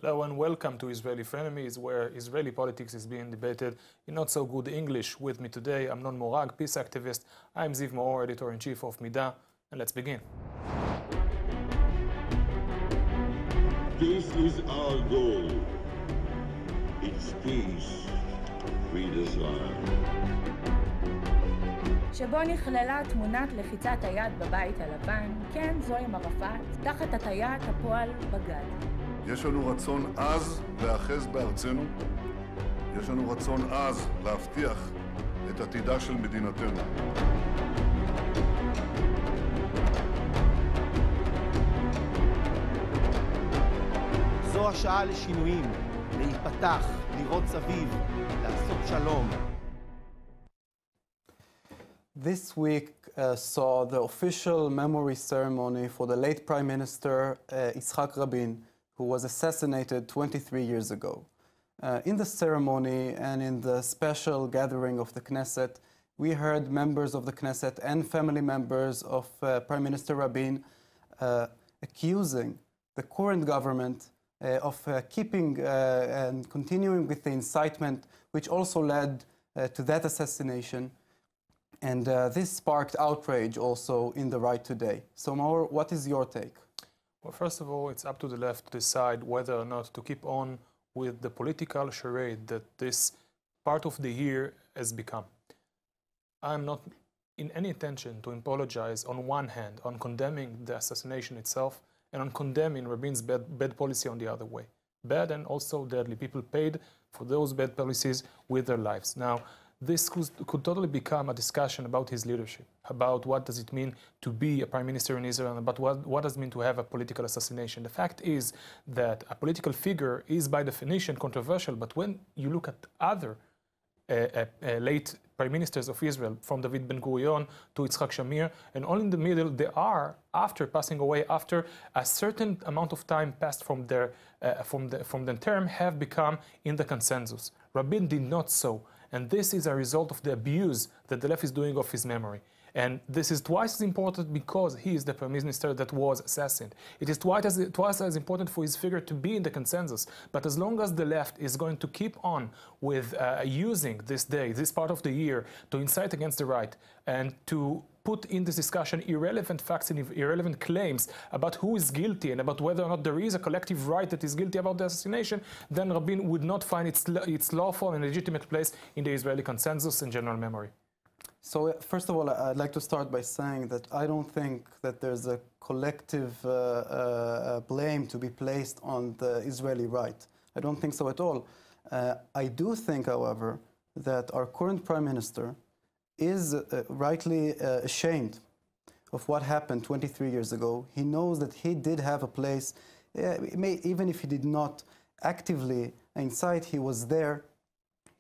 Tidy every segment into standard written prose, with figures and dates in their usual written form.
Hello and welcome to Israeli Frenemies, where Israeli politics is being debated in not so good English. With me today, Amnon Morag, peace activist. I'm Ziv Maor, editor-in-chief of Mida, and let's begin. This is our goal. It's peace we desire. שבו נכללה תמונת לחיצת היד בבית הלבן, כן, זו עם ערפאת, תחת הטיית הפועל בגד. יש לנו רצון עז להאחז בארצנו, יש לנו רצון עז להבטיח את עתידה של מדינתנו. זו השעה לשינויים, להיפתח, לראות סביב, לעשות שלום. This week saw the official memory ceremony for the late Prime Minister Yitzhak Rabin, who was assassinated 23 years ago. In the ceremony and in the special gathering of the Knesset, we heard members of the Knesset and family members of Prime Minister Rabin accusing the current government of keeping and continuing with the incitement, which also led to that assassination. And this sparked outrage also in the right today. So, Maor, what is your take? Well, first of all, it's up to the left to decide whether or not to keep on with the political charade that this part of the year has become. I'm not in any intention to apologize on one hand on condemning the assassination itself and on condemning Rabin's bad policy on the other way. Bad and also deadly. People paid for those bad policies with their lives. Now, this could totally become a discussion about his leadership, about what does it mean to be a prime minister in Israel, and about what does it mean to have a political assassination. The fact is that a political figure is by definition controversial, but when you look at other late prime ministers of Israel, from David Ben-Gurion to Yitzhak Shamir, and all in the middle, they are, after passing away, after a certain amount of time passed from their term, have become in the consensus. Rabin did not so. And this is a result of the abuse that the left is doing of his memory. And this is twice as important because he is the prime minister that was assassinated. It is twice as important for his figure to be in the consensus. But as long as the left is going to keep on with using this day, this part of the year, to incite against the right and to put in this discussion irrelevant facts and irrelevant claims about who is guilty and about whether or not there is a collective right that is guilty about the assassination, then Rabin would not find its lawful and legitimate place in the Israeli consensus and general memory. So, first of all, I'd like to start by saying that I don't think that there's a collective blame to be placed on the Israeli right. I don't think so at all. I do think, however, that our current prime minister is rightly ashamed of what happened 23 years ago. He knows that he did have a place, even if he did not actively incite, he was there.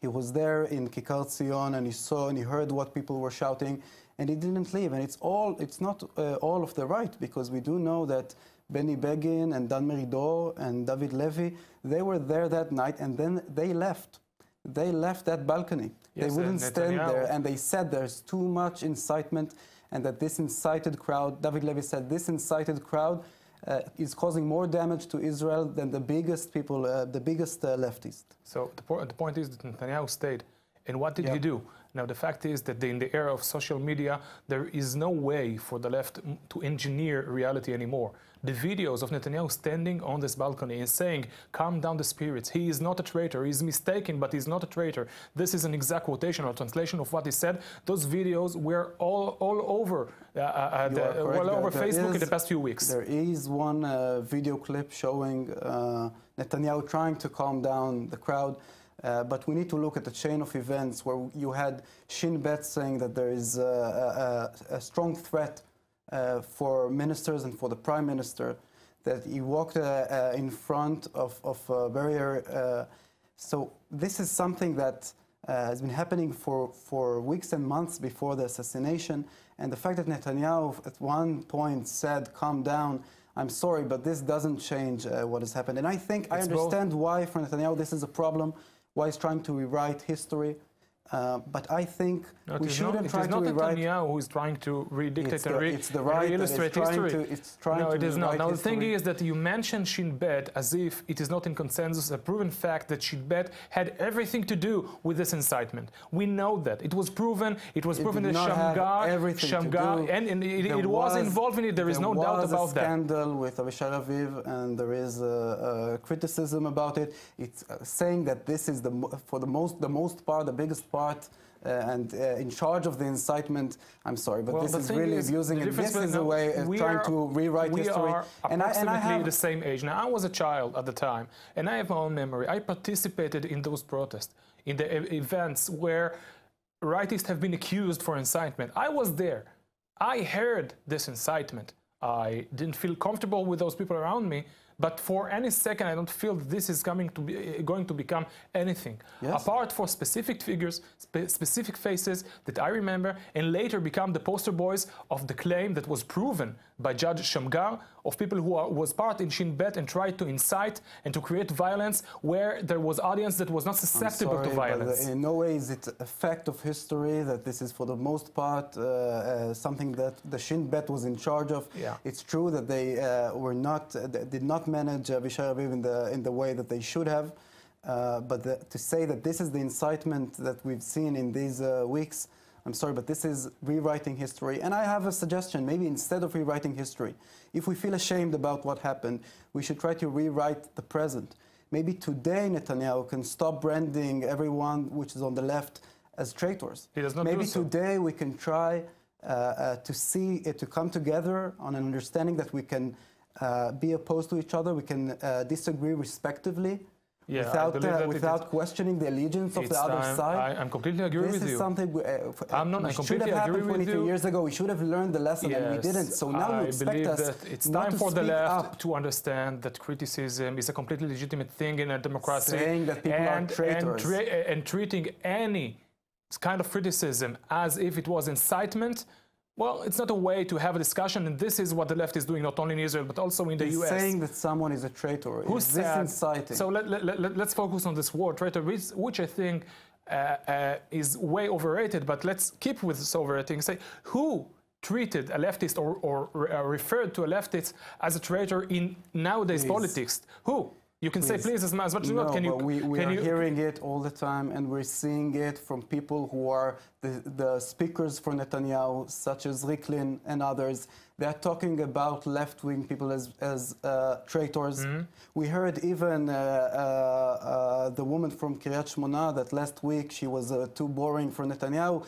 He was there in Kikar Tzion, and he saw and he heard what people were shouting, and he didn't leave. And it's not all of the right, because we do know that Benny Begin and Dan Meridor and David Levy, they were there that night, and then they left. They left that balcony. Yes, they wouldn't stand there, and they said there's too much incitement, and that this incited crowd, David Levy said, this incited crowd is causing more damage to Israel than the biggest people, the biggest leftists. So the point is that Netanyahu stayed. And what did he do? Now, the fact is that in the era of social media, there is no way for the left to engineer reality anymore. The videos of Netanyahu standing on this balcony and saying, calm down the spirits, he is not a traitor, he is mistaken, but he's not a traitor. This is an exact quotation or translation of what he said. Those videos were all over, Facebook in the past few weeks. There is one video clip showing Netanyahu trying to calm down the crowd. But we need to look at the chain of events where you had Shin Bet saying that there is a strong threat for ministers and for the prime minister, that he walked in front of a barrier. So this is something that has been happening for weeks and months before the assassination. And the fact that Netanyahu at one point said, calm down, I'm sorry, but this doesn't change what has happened. And I think I understand why for Netanyahu this is a problem, why he's trying to rewrite history. But I think we shouldn't try to rewrite. It is not Netanyahu who is trying to redictate and re-illustrate history. No, it is not. Now, the thing is that you mentioned Shin Bet as if it is not in consensus, a proven fact that Shin Bet had everything to do with this incitement. We know that. It was proven. It was proven that Shamgar, and it was involved in it. There is no doubt about that. There was a scandal with Avishai Aviv, and there is criticism about it. It's saying that this is the biggest part, and in charge of the incitement. I'm sorry, but this is really abusing it. This is a way of trying to rewrite history. We are approximately the same age. Now, I was a child at the time, and I have my own memory. I participated in those protests, in the events where rightists have been accused for incitement. I was there. I heard this incitement. I didn't feel comfortable with those people around me, but for any second, I don't feel that this is going to become anything. Yes. Apart from specific figures, specific faces that I remember, and later become the poster boys of the claim that was proven by Judge Shamgar of people who was part in Shin Bet and tried to incite and to create violence where there was audience that was not susceptible to violence. But in no way is it a fact of history that this is for the most part something that the Shin Bet was in charge of. Yeah. It's true that they did not manage Avishai Aviv in the way that they should have, but to say that this is the incitement that we've seen in these weeks, I'm sorry, but this is rewriting history. And I have a suggestion. Maybe instead of rewriting history, if we feel ashamed about what happened, we should try to rewrite the present. Maybe today Netanyahu can stop branding everyone which is on the left as traitors. He does not Maybe do so. Today we can try to come together on an understanding that we can be opposed to each other, we can disagree respectively. Yeah, without questioning the allegiance of the other side. I'm completely agree with you. This is something I should have happened 22 years ago. We should have learned the lesson, and we didn't. So now you expect us that it's time for the left to understand that criticism is a completely legitimate thing in a democracy. Saying that people are traitors. And treating any kind of criticism as if it was incitement. Well, it's not a way to have a discussion, and this is what the left is doing, not only in Israel, but also in the US. Saying that someone is a traitor. Is this inciting? So let's focus on this word, traitor, which I think is way overrated, but let's keep with this overrating and say, who treated a leftist or referred to a leftist as a traitor in nowadays politics? Who? You can say, please, as much as you want. We are hearing it all the time, and we're seeing it from people who are the speakers for Netanyahu, such as Ricklin and others. They are talking about left-wing people as traitors. Mm-hmm. We heard even the woman from Kiryat Shmona that last week she was too boring for Netanyahu.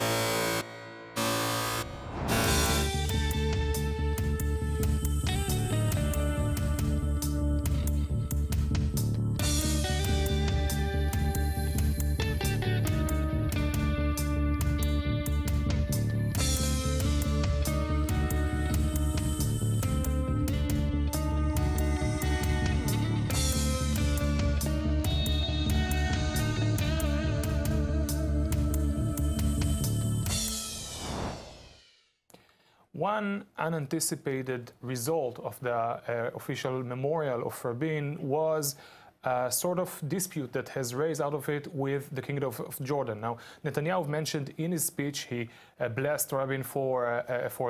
One unanticipated result of the official memorial of Rabin was a sort of dispute that has raised out of it with the Kingdom of Jordan. Now, Netanyahu mentioned in his speech, he blessed Rabin for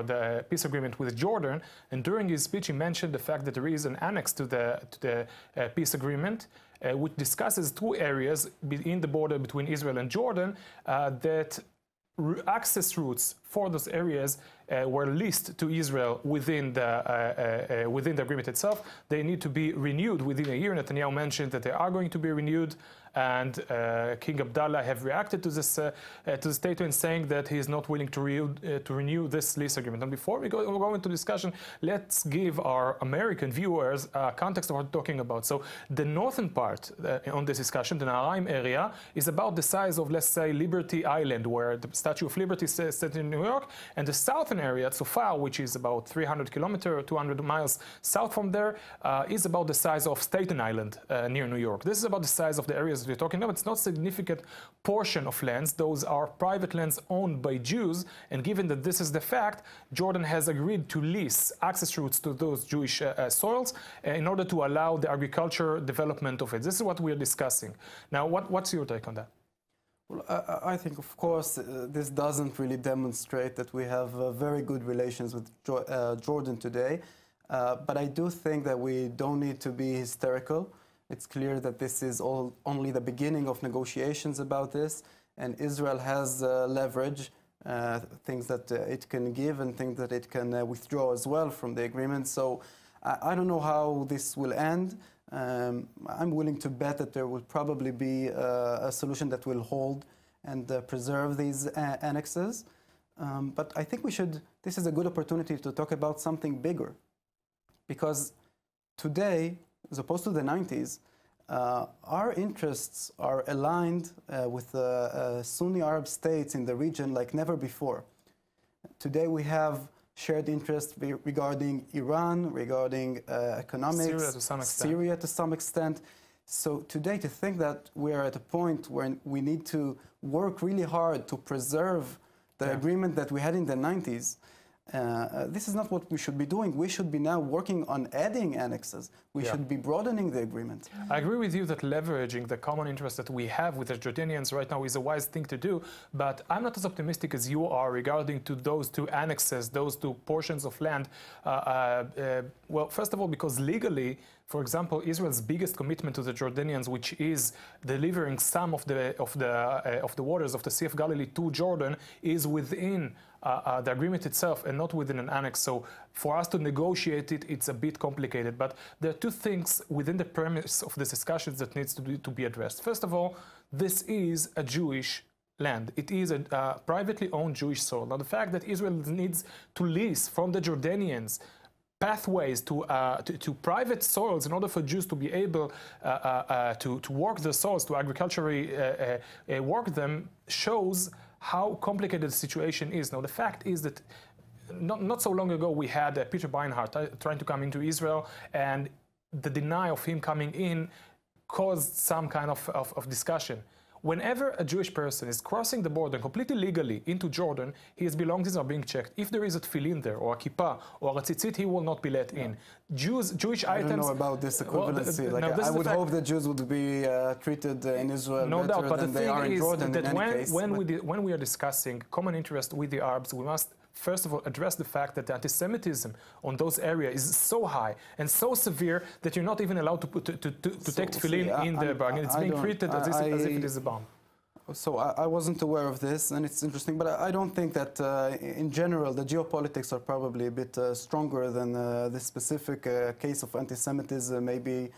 the peace agreement with Jordan, and during his speech he mentioned the fact that there is an annex to the peace agreement which discusses two areas in the border between Israel and Jordan that access routes for those areas were leased to Israel within the agreement itself. They need to be renewed within a year. Netanyahu mentioned that they are going to be renewed, and King Abdullah have reacted to this statement, saying that he is not willing to renew this lease agreement. And before we go into discussion, let's give our American viewers context of what we're talking about. So the northern part on this discussion, the Naharaim area, is about the size of, let's say, Liberty Island, where the Statue of Liberty is set in New York, and the southern area, Tzofar, which is about 300 kilometers, 200 miles south from there, is about the size of Staten Island near New York. This is about the size of the areas we're talking about. It's not a significant portion of lands. Those are private lands owned by Jews, and given that this is the fact, Jordan has agreed to lease access routes to those Jewish soils in order to allow the agriculture development of it. This is what we're discussing. Now, what's your take on that? Well, I think, of course, this doesn't really demonstrate that we have very good relations with Jordan today. But I do think that we don't need to be hysterical. It's clear that this is only the beginning of negotiations about this, and Israel has leverage, things that it can give and things that it can withdraw as well from the agreement. So I don't know how this will end. I'm willing to bet that there will probably be a solution that will hold and preserve these annexes. But I think this is a good opportunity to talk about something bigger. Because today, as opposed to the 90s, our interests are aligned with Sunni Arab states in the region like never before. Today we have shared interests regarding Iran, regarding economics, Syria to some extent. So today to think that we are at a point where we need to work really hard to preserve the agreement that we had in the 90s, this is not what we should be doing. We should be now working on adding annexes. We should be broadening the agreement. I agree with you that leveraging the common interest that we have with the Jordanians right now is a wise thing to do, but I'm not as optimistic as you are regarding to those two annexes, those two portions of land. Well, first of all, because legally, for example, Israel's biggest commitment to the Jordanians, which is delivering some of the waters of the Sea of Galilee to Jordan, is within the agreement itself and not within an annex. So for us to negotiate it, it's a bit complicated. But there are two things within the premise of this discussions that needs to be addressed. First of all, this is a Jewish land. It is a privately owned Jewish soil. Now, the fact that Israel needs to lease from the Jordanians pathways to private soils in order for Jews to be able to work the soils, to agriculturally work them, shows how complicated the situation is. Now, the fact is that not so long ago we had Peter Beinart trying to come into Israel, and the denial of him coming in caused some kind of discussion. Whenever a Jewish person is crossing the border completely legally into Jordan, his belongings are being checked. If there is a tefillin there, or a kippah, or a tzitzit, he will not be let in. Jewish items... I don't know about this equivalency. I would hope that Jews would be treated in Israel better than they are in Jordan in any case. When we are discussing common interest with the Arabs, we must first of all address the fact that the anti-Semitism on those areas is so high and so severe that you're not even allowed to take tefillin in the bargain. It's being treated as if it is a bomb. So I wasn't aware of this, and it's interesting, but I don't think that in general the geopolitics are probably a bit stronger than this specific case of anti-Semitism, maybe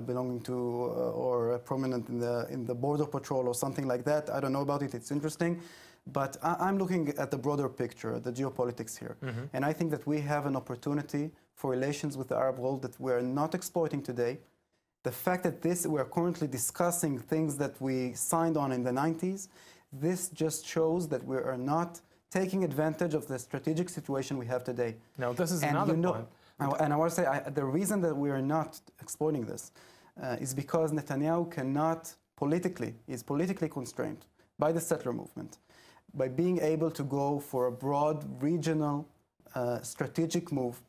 belonging to or prominent in the border patrol or something like that. I don't know about it. It's interesting. But I'm looking at the broader picture, the geopolitics here. And I think that we have an opportunity for relations with the Arab world that we're not exploiting today. The fact that we're currently discussing things that we signed on in the 90s, this just shows that we are not taking advantage of the strategic situation we have today. Now, this is another point. And I want to say, the reason that we are not exploiting this is because Netanyahu is politically constrained by the settler movement, by being able to go for a broad regional strategic move,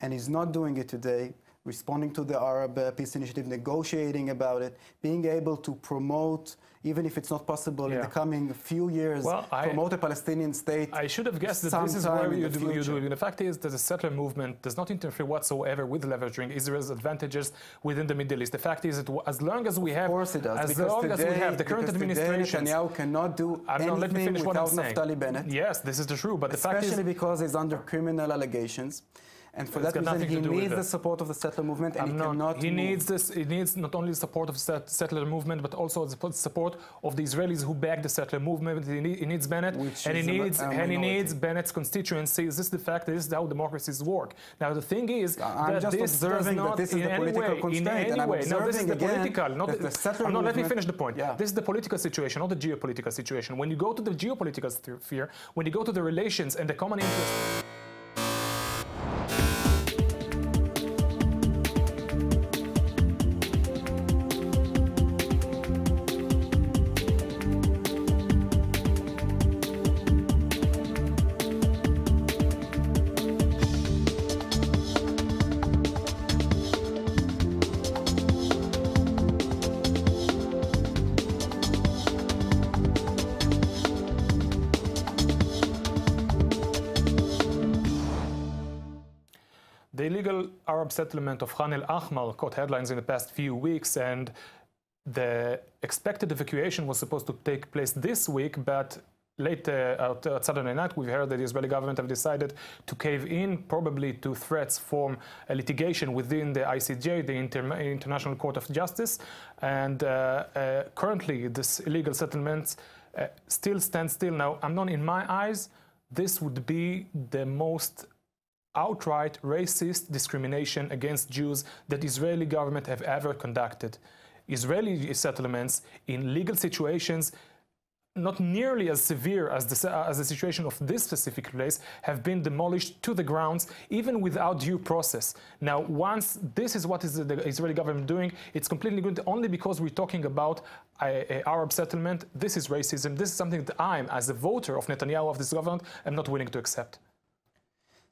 and he's not doing it today, responding to the Arab Peace Initiative, negotiating about it, being able to promote, even if it's not possible in the coming few years, promote a Palestinian state. I should have guessed that this is where you do it. The fact is that the settler movement does not interfere whatsoever with leveraging Israel's advantages within the Middle East. The fact is that as long as we have, of course it does, as long as we have the current administration, Netanyahu cannot do anything without Naftali Bennett. Yes, this is the truth, but the fact is, especially because he's under criminal allegations. And for that reason, he needs the support of the settler movement, and he cannot He needs not only the support of the settler movement, but also the support of the Israelis who back the settler movement. He needs Bennett, and he needs Bennett's constituencies. This is the fact. This is how democracies work. Now, the thing is that this does not, this is the political constraint, and I'm observing this is the political. Let me finish the point. This is the political situation, not the geopolitical situation. When you go to the geopolitical sphere, when you go to the relations and the common interest. illegal Arab settlement of Khan el-Ahmar caught headlines in the past few weeks, and the expected evacuation was supposed to take place this week, but late Saturday night, we heard that the Israeli government have decided to cave in, probably to threats from a litigation within the ICJ, the International Court of Justice. And currently, this illegal settlement still stands still. Now, Amnon, in my eyes, this would be the most outright racist discrimination against Jews that the Israeli government have ever conducted. Israeli settlements in legal situations not nearly as severe as the situation of this specific place have been demolished to the grounds, even without due process. Now, once this is what is the Israeli government doing, it's completely good only because we're talking about an Arab settlement. This is racism. This is something that I, as a voter of Netanyahu, of this government, am not willing to accept.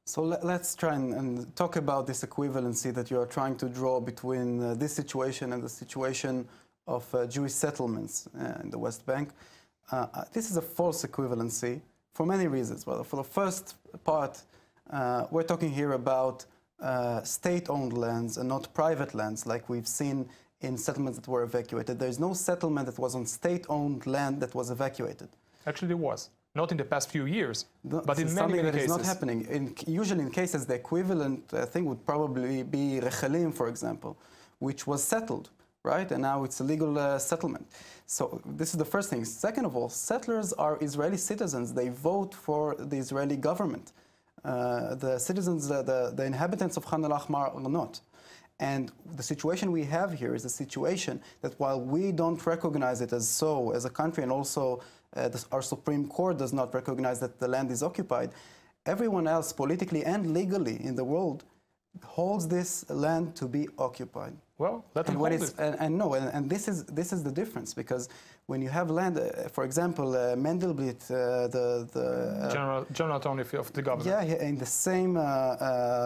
So let's try and talk about this equivalency that you are trying to draw between this situation and the situation of Jewish settlements in the West Bank. This is a false equivalency for many reasons. Well, for the first part, we're talking here about state-owned lands and not private lands like we've seen in settlements that were evacuated. There's no settlement that was on state-owned land that was evacuated. Actually, there was. Not in the past few years, but in many cases. Is not happening. Usually in cases, the equivalent thing would probably be Rechalim, for example, which was settled, right? And now it's a legal settlement. So this is the first thing. Second of all, settlers are Israeli citizens. They vote for the Israeli government. The citizens, the inhabitants of Khan al-Ahmar are not. And the situation we have here is a situation that while we don't recognize it as so, as a country, and also our Supreme Court does not recognize that the land is occupied, everyone else, politically and legally in the world, holds this land to be occupied. Well, let them hold it. And this is the difference, because when you have land, for example, Mendelblit, General Attorney of the government. Yeah, in the same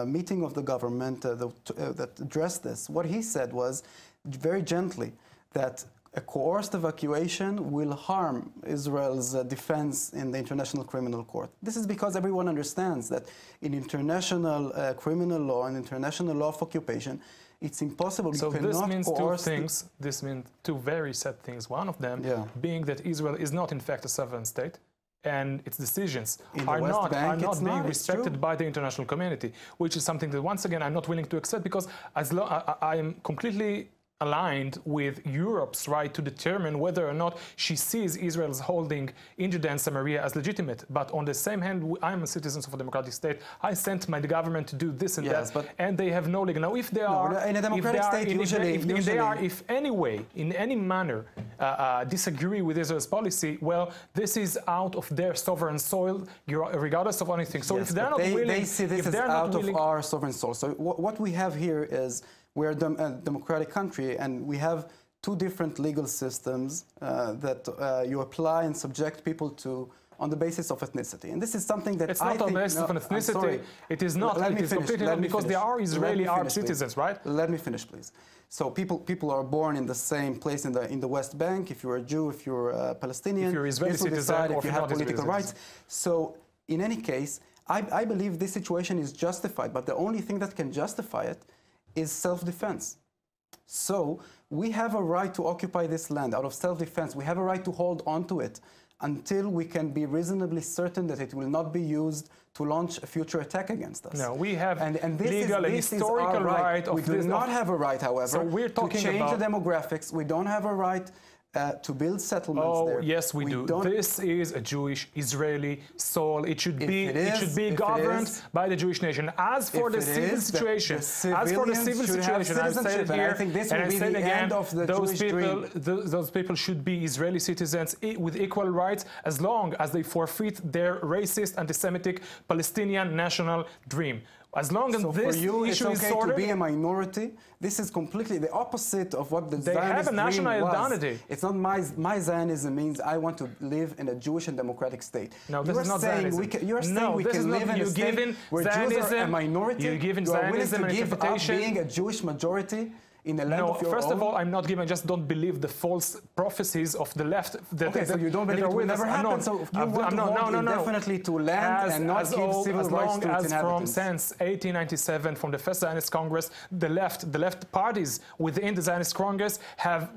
meeting of the government that addressed this, what he said was very gently that a coerced evacuation will harm Israel's defense in the International Criminal Court. This is because everyone understands that in international criminal law and international law of occupation, it's impossible. So this means two things. This means two very sad things. One of them being that Israel is not, in fact, a sovereign state, and its decisions are not being respected by the international community, which is something that, once again, I'm not willing to accept, because as I am completely aligned with Europe's right to determine whether or not she sees Israel's holding in Judea and Samaria as legitimate. But on the same hand, I'm a citizen of a democratic state. I sent my government to do this and that, and they have no legal. Now, if they are, in a democratic state, if they are, if any way, in any manner, disagree with Israel's policy, well, this is out of their sovereign soil, regardless of anything. So if they're not willing, they see this as out of our sovereign soil. So what we have here is, we're a democratic country, and we have two different legal systems that you apply and subject people to on the basis of ethnicity. And this is something that it's not on the basis of ethnicity. It is not. It is completely not, because they are Israeli Arab citizens, right? Let me finish, please. So people are born in the same place in the West Bank. If you're a Jew, if you're a Palestinian, if you're Israeli citizen, or if you have political rights. So in any case, I believe this situation is justified, but the only thing that can justify it is self-defense. So we have a right to occupy this land out of self-defense. We have a right to hold on to it until we can be reasonably certain that it will not be used to launch a future attack against us. No, we have legal and historical right of this. We do not have a right, however, so we're talking to change the demographics. We don't have a right to build settlements there. Oh, yes, we do. This is a Jewish Israeli soul. It should be governed by the Jewish nation. As for the civil situation, I say it here, and I say it again, those people should be Israeli citizens with equal rights, as long as they forfeit their racist, anti-Semitic Palestinian national dream. As long as this issue is sorted, to be a minority. This is completely the opposite of what the Zionist dream was. They have a national identity. It's not my Zionism means I want to live in a Jewish and democratic state. No, this is not Zionism. You're saying we can live in a state where Jews are a minority. You're giving Zionism an interpretation. Being a Jewish majority in a land No, of your first own? of all, I'm not giving. I just don't believe the false prophecies of the left. Okay, so you don't believe it will never happen. So you want to hold indefinitely to land and not give civil rights to its inhabitants. Since 1897, from the first Zionist Congress, the left parties within the Zionist Congress have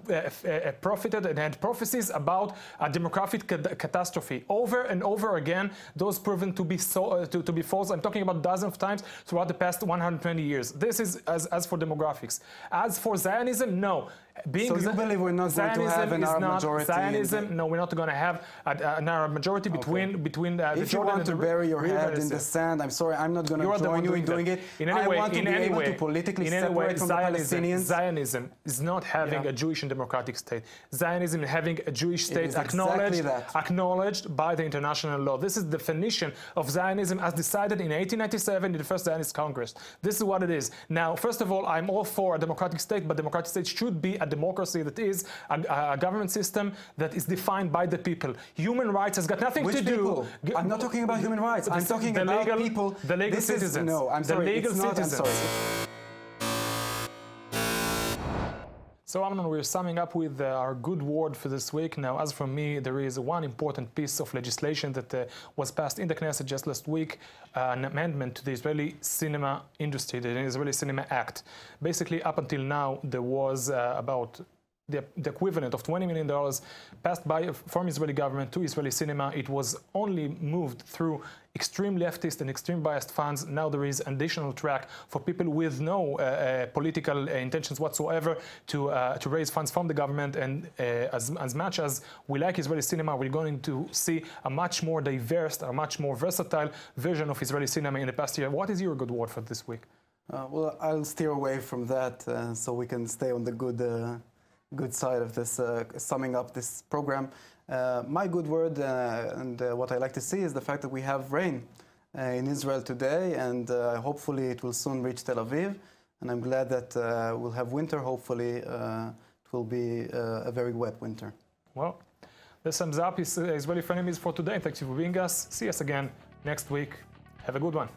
profited and had prophecies about a demographic catastrophe over and over again. Those proven to be to be false. I'm talking about dozens of times throughout the past 120 years. This is as for demographics. As for Zionism, no. So you believe we're not going to have an Arab majority? Zionism, no, we're not going to have an Arab majority between the Jordan and the If you want to bury your head in the sand, I'm sorry, I'm not going to join you in doing it. I want to be able to politically separate from the Palestinians. Zionism is not having a Jewish and democratic state. Zionism is having a Jewish state acknowledged by the international law. This is the definition of Zionism as decided in 1897 in the first Zionist Congress. This is what it is. Now, first of all, I'm all for a democratic state, but democratic state should be a democracy that is a government system that is defined by the people. Human rights has got nothing to do. I'm not talking about human rights. I'm talking about people. The legal citizens. No, I'm sorry. The legal it's not, citizens. I'm sorry. So, Amnon, we're summing up with our good word for this week. Now, as for me, there is one important piece of legislation that was passed in the Knesset just last week, an amendment to the Israeli cinema industry, the Israeli Cinema Act. Basically, up until now, there was about the equivalent of $20 million passed from Israeli government to Israeli cinema. It was only moved through extreme leftist and extreme biased funds. Now there is an additional track for people with no political intentions whatsoever to raise funds from the government. And as much as we like Israeli cinema, we're going to see a much more diverse, a much more versatile version of Israeli cinema in the past year. What is your good word for this week? Well, I'll steer away from that so we can stay on the good side of this, summing up this program. My good word and what I like to see is the fact that we have rain in Israel today, and hopefully it will soon reach Tel Aviv. And I'm glad that we'll have winter. Hopefully it will be a very wet winter. Well, this sums up Israeli Frenemies for today. Thank you for being us. See us again next week. Have a good one.